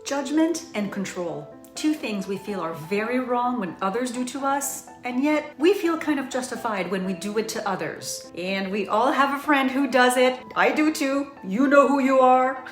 Judgment and control. Two things we feel are very wrong when others do to us, and yet we feel kind of justified when we do it to others. And we all have a friend who does it. I do too. You know who you are.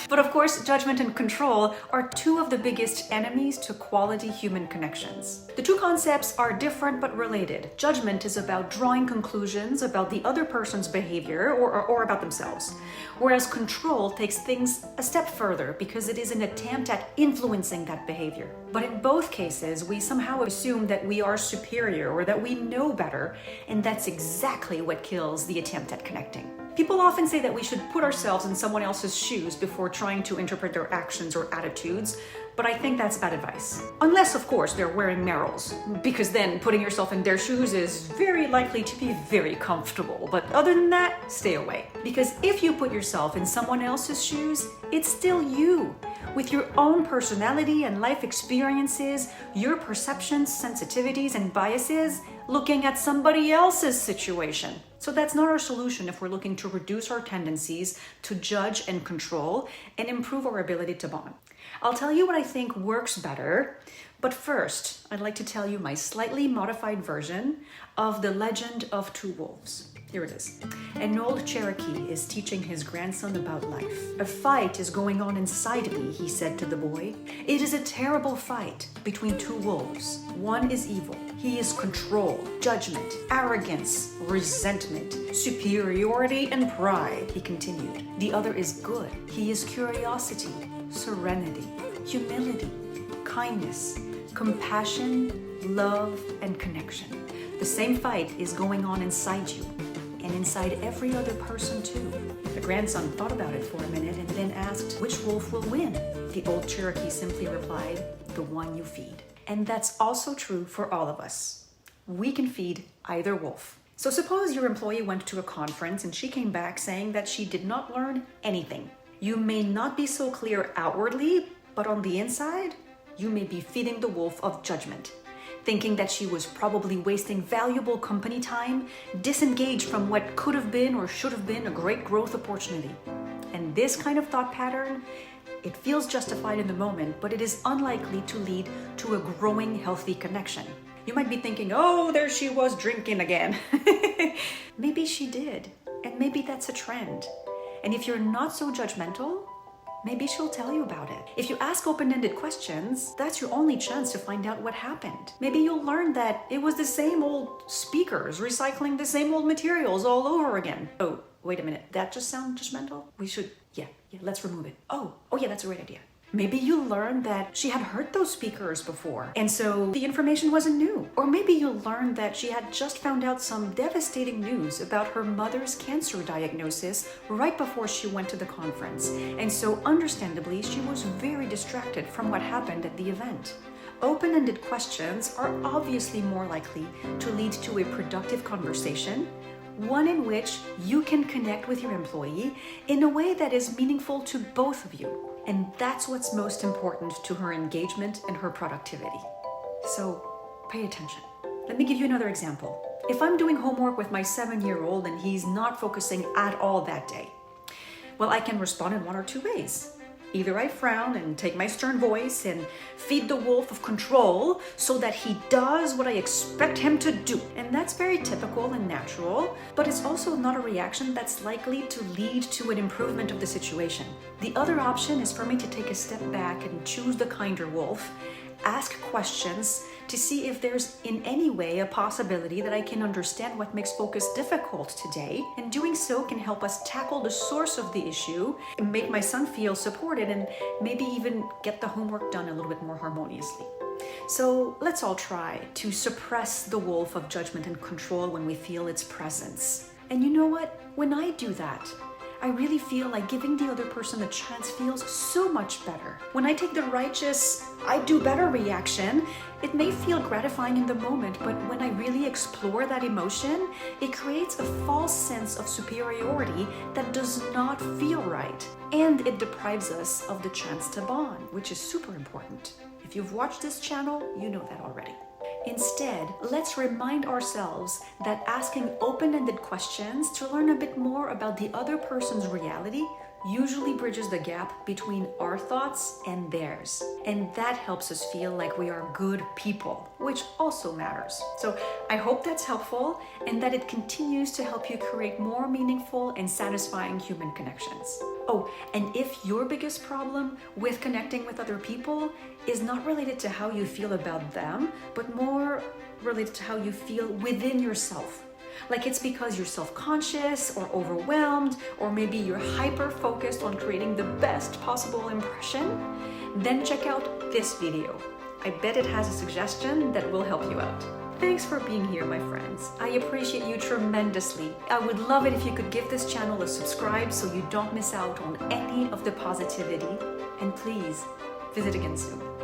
But of course, judgment and control are two of the biggest enemies to quality human connections. The two concepts are different but related. Judgment is about drawing conclusions about the other person's behavior or about themselves, whereas control takes things a step further because it is an attempt at influencing that behavior. But in both cases, we somehow assume that we are superior or that we know better, and that's exactly what kills the attempt at connecting. People often say that we should put ourselves in someone else's shoes before trying to interpret their actions or attitudes, but I think that's bad advice. Unless, of course, they're wearing Merrells, because then putting yourself in their shoes is very likely to be very comfortable. But other than that, stay away. Because if you put yourself in someone else's shoes, it's still you, with your own personality and life experiences, your perceptions, sensitivities, and biases, looking at somebody else's situation. So that's not our solution if we're looking to reduce our tendencies to judge and control and improve our ability to bond. I'll tell you what I think works better, but first, I'd like to tell you my slightly modified version of the legend of two wolves. Here it is. An old Cherokee is teaching his grandson about life. A fight is going on inside me, he said to the boy. It is a terrible fight between two wolves. One is evil. He is control, judgment, arrogance, resentment, superiority, and pride, he continued. The other is good. He is curiosity, serenity, humility, kindness, compassion, love, and connection. The same fight is going on inside you and inside every other person too. The grandson thought about it for a minute and then asked, which wolf will win? The old Cherokee simply replied, the one you feed. And that's also true for all of us. We can feed either wolf. So suppose your employee went to a conference and she came back saying that she did not learn anything. You may not be so clear outwardly, but on the inside, you may be feeding the wolf of judgment, thinking that she was probably wasting valuable company time, disengaged from what could have been or should have been a great growth opportunity. And this kind of thought pattern, it feels justified in the moment, but it is unlikely to lead to a growing, healthy connection. You might be thinking, oh, there she was drinking again. Maybe she did, and maybe that's a trend. And if you're not so judgmental, maybe she'll tell you about it. If you ask open-ended questions, that's your only chance to find out what happened. Maybe you'll learn that it was the same old speakers recycling the same old materials all over again. Oh, wait a minute, that just sounds judgmental? We should, yeah, let's remove it. Oh yeah, that's a great idea. Maybe you learned that she had heard those speakers before, and so the information wasn't new. Or maybe you learned that she had just found out some devastating news about her mother's cancer diagnosis right before she went to the conference. And so understandably, she was very distracted from what happened at the event. Open-ended questions are obviously more likely to lead to a productive conversation, one in which you can connect with your employee in a way that is meaningful to both of you. And that's what's most important to her engagement and her productivity. So pay attention. Let me give you another example. If I'm doing homework with my 7-year-old and he's not focusing at all that day, well, I can respond in one or two ways. Either I frown and take my stern voice and feed the wolf of control so that he does what I expect him to do. And that's very typical and natural, but it's also not a reaction that's likely to lead to an improvement of the situation. The other option is for me to take a step back and choose the kinder wolf, ask questions to see if there's in any way a possibility that I can understand what makes focus difficult today, and doing so can help us tackle the source of the issue and make my son feel supported and maybe even get the homework done a little bit more harmoniously. So let's all try to suppress the wolf of judgment and control when we feel its presence. And you know what? When I do that, I really feel like giving the other person a chance feels so much better. When I take the righteous, I do better reaction, it may feel gratifying in the moment, but when I really explore that emotion, it creates a false sense of superiority that does not feel right. And it deprives us of the chance to bond, which is super important. If you've watched this channel, you know that already. Instead, let's remind ourselves that asking open-ended questions to learn a bit more about the other person's reality usually bridges the gap between our thoughts and theirs. And that helps us feel like we are good people, which also matters. So I hope that's helpful and that it continues to help you create more meaningful and satisfying human connections. Oh, and if your biggest problem with connecting with other people is not related to how you feel about them, but more related to how you feel within yourself, like it's because you're self-conscious or overwhelmed, or maybe you're hyper-focused on creating the best possible impression, then check out this video. I bet it has a suggestion that will help you out. Thanks for being here, my friends. I appreciate you tremendously. I would love it if you could give this channel a subscribe so you don't miss out on any of the positivity. And please, visit again soon.